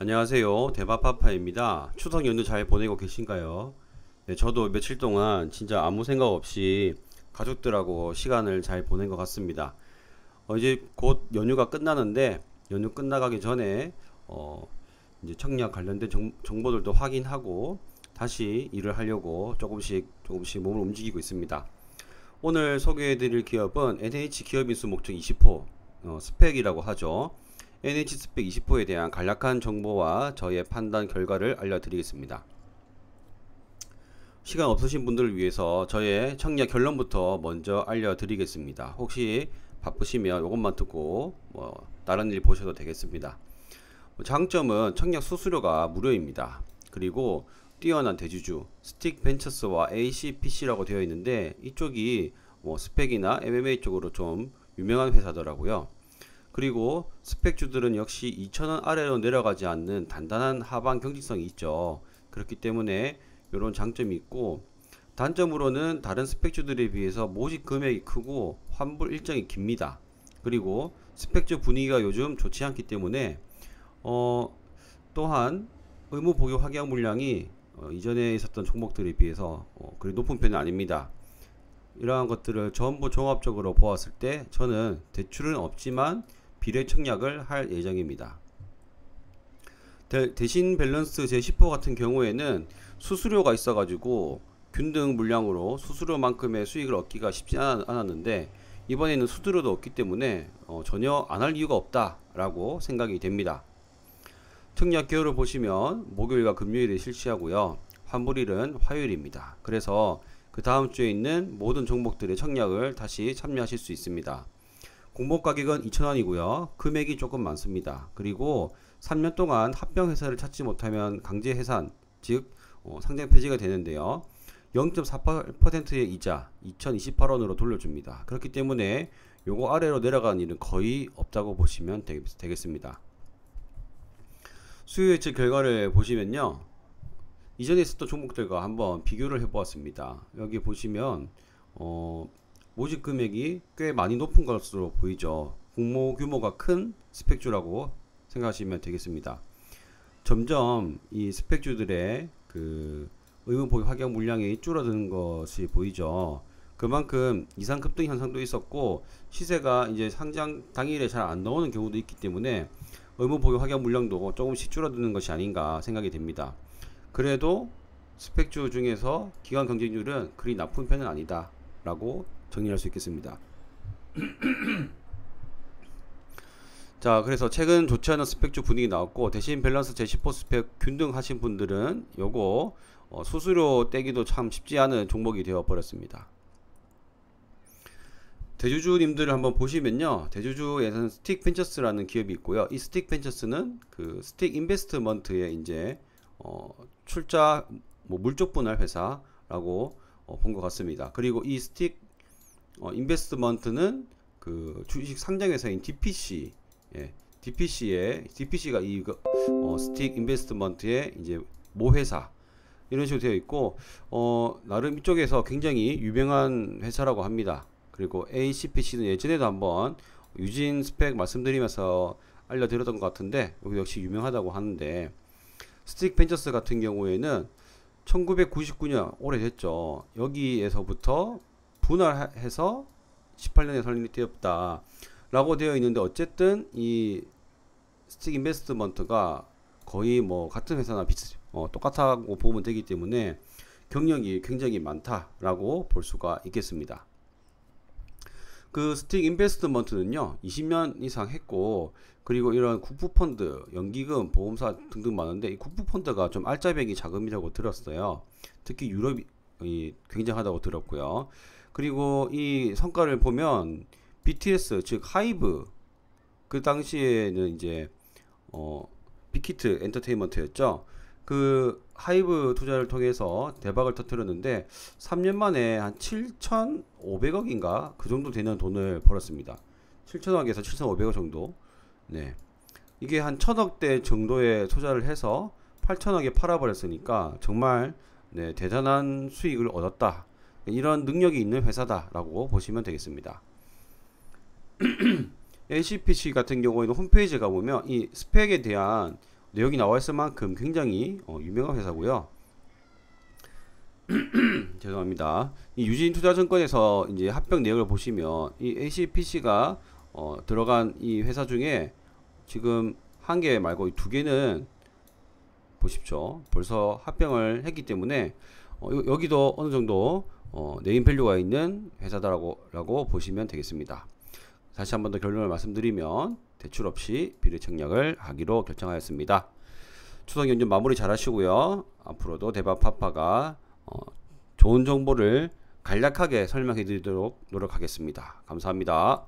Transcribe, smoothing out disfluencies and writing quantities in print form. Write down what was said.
안녕하세요. 대바파파입니다. 추석 연휴 잘 보내고 계신가요? 네, 저도 며칠 동안 진짜 아무 생각 없이 가족들하고 시간을 잘 보낸 것 같습니다. 이제 곧 연휴가 끝나는데 연휴 끝나가기 전에 어, 이제 청약 관련된 정보들도 확인하고 다시 일을 하려고 조금씩 몸을 움직이고 있습니다. 오늘 소개해드릴 기업은 NH 기업인수 목적 20호 스펙이라고 하죠. NH 스펙 20호에 대한 간략한 정보와 저의 판단 결과를 알려드리겠습니다. 시간 없으신 분들을 위해서 저의 청약 결론부터 먼저 알려드리겠습니다. 혹시 바쁘시면 이것만 듣고 다른 일 보셔도 되겠습니다. 장점은 청약 수수료가 무료입니다. 그리고 뛰어난 대주주 스틱 벤처스와 ACPC라고 되어 있는데 이쪽이 스펙이나 MMA 쪽으로 좀 유명한 회사더라고요. 그리고 스펙주들은 역시 2,000원 아래로 내려가지 않는 단단한 하방 경직성이 있죠. 그렇기 때문에 이런 장점이 있고, 단점으로는 다른 스펙주들에 비해서 모집 금액이 크고 환불 일정이 깁니다. 그리고 스펙주 분위기가 요즘 좋지 않기 때문에 또한 의무 보유 확약 물량이 이전에 있었던 종목들에 비해서 그리 높은 편은 아닙니다. 이러한 것들을 전부 종합적으로 보았을 때 저는 대출은 없지만 비례 청약을 할 예정입니다. 대신 밸런스 제10호 같은 경우에는 수수료가 있어가지고 균등 물량으로 수수료만큼의 수익을 얻기가 쉽지 않았는데 이번에는 수수료도 없기 때문에 전혀 안 할 이유가 없다라고 생각이 됩니다. 청약 개요를 보시면 목요일과 금요일에 실시하고요. 환불일은 화요일입니다. 그래서 그 다음 주에 있는 모든 종목들의 청약을 다시 참여하실 수 있습니다. 공모 가격은 2,000원이고요. 금액이 조금 많습니다. 그리고 3년 동안 합병 회사를 찾지 못하면 강제 해산, 즉 상장 폐지가 되는데요. 0.48%의 이자 2,028원으로 돌려줍니다. 그렇기 때문에 요거 아래로 내려가는 일은 거의 없다고 보시면 되겠습니다. 수요 예측 결과를 보시면요. 이전에 있었던 종목들과 한번 비교를 해보았습니다. 여기 보시면 모집 금액이 꽤 많이 높은 것으로 보이죠. 공모 규모가 큰 스펙주라고 생각하시면 되겠습니다. 점점 이 스펙주들의 그 의무 보유 확약 물량이 줄어드는 것이 보이죠. 그만큼 이상 급등 현상도 있었고 시세가 이제 상장 당일에 잘 안 나오는 경우도 있기 때문에 의무 보유 확약 물량도 조금씩 줄어드는 것이 아닌가 생각이 됩니다. 그래도 스펙주 중에서 기관 경쟁률은 그리 나쁜 편은 아니다 라고 정리할 수 있겠습니다. 자, 그래서 최근 좋지 않은 스펙주 분위기 나왔고 대신 밸런스 제10호 스펙 균등하신 분들은 요거 수수료 떼기도 참 쉽지 않은 종목이 되어 버렸습니다. 대주주님들을 한번 보시면요. 대주주에서는 스틱 벤처스라는 기업이 있고요. 이 스틱 벤처스는 그 스틱 인베스트먼트의 이제 출자 물적 분할 회사라고 본 것 같습니다. 그리고 이 스틱 인베스트먼트는 그 주식 상장 회사인 DPC, DPC가 이 스틱 인베스트먼트의 이제 모회사 이런 식으로 되어 있고 나름 이쪽에서 굉장히 유명한 회사라고 합니다. 그리고 ACPC는 예전에도 한번 유진 스펙 말씀드리면서 알려드렸던 것 같은데 여기 역시 유명하다고 하는데 스틱 벤처스 같은 경우에는 1999년 오래됐죠. 여기에서부터 분할해서 18년에 설립되었다 라고 되어 있는데 어쨌든 이 스틱 인베스트먼트가 거의 뭐 같은 회사나 똑같다고 보면 되기 때문에 경력이 굉장히 많다라고 볼 수가 있겠습니다. 그 스틱 인베스트먼트는요 20년 이상 했고 그리고 이런 국부펀드, 연기금, 보험사 등등 많은데 이 국부펀드가 좀 알짜배기 자금이라고 들었어요. 특히 유럽이 굉장하다고 들었고요. 그리고 이 성과를 보면 BTS 즉 하이브 그 당시에는 이제 빅히트 엔터테인먼트였죠. 그 하이브 투자를 통해서 대박을 터뜨렸는데 3년 만에 한 7,500억인가 그 정도 되는 돈을 벌었습니다. 7천억에서 7,500억 정도. 네. 이게 한 1,000억대 정도의 투자를 해서 8천억에 팔아버렸으니까 정말 네, 대단한 수익을 얻었다. 이런 능력이 있는 회사다라고 보시면 되겠습니다. ACPC 같은 경우에는 홈페이지에 가보면 이 스펙에 대한 내용이 나와 있을 만큼 굉장히 유명한 회사고요. 죄송합니다. 이 유진투자증권에서 이제 합병 내역을 보시면 이 ACPC가 들어간 이 회사 중에 지금 한 개 말고 두 개는 보십시오. 벌써 합병을 했기 때문에 여기도 어느 정도 네임밸류가 있는 회사다라고 보시면 되겠습니다. 다시 한 번 더 결론을 말씀드리면 대출 없이 비례 청약을 하기로 결정하였습니다. 추석 연휴 마무리 잘 하시고요. 앞으로도 대박파파가 좋은 정보를 간략하게 설명해 드리도록 노력하겠습니다. 감사합니다.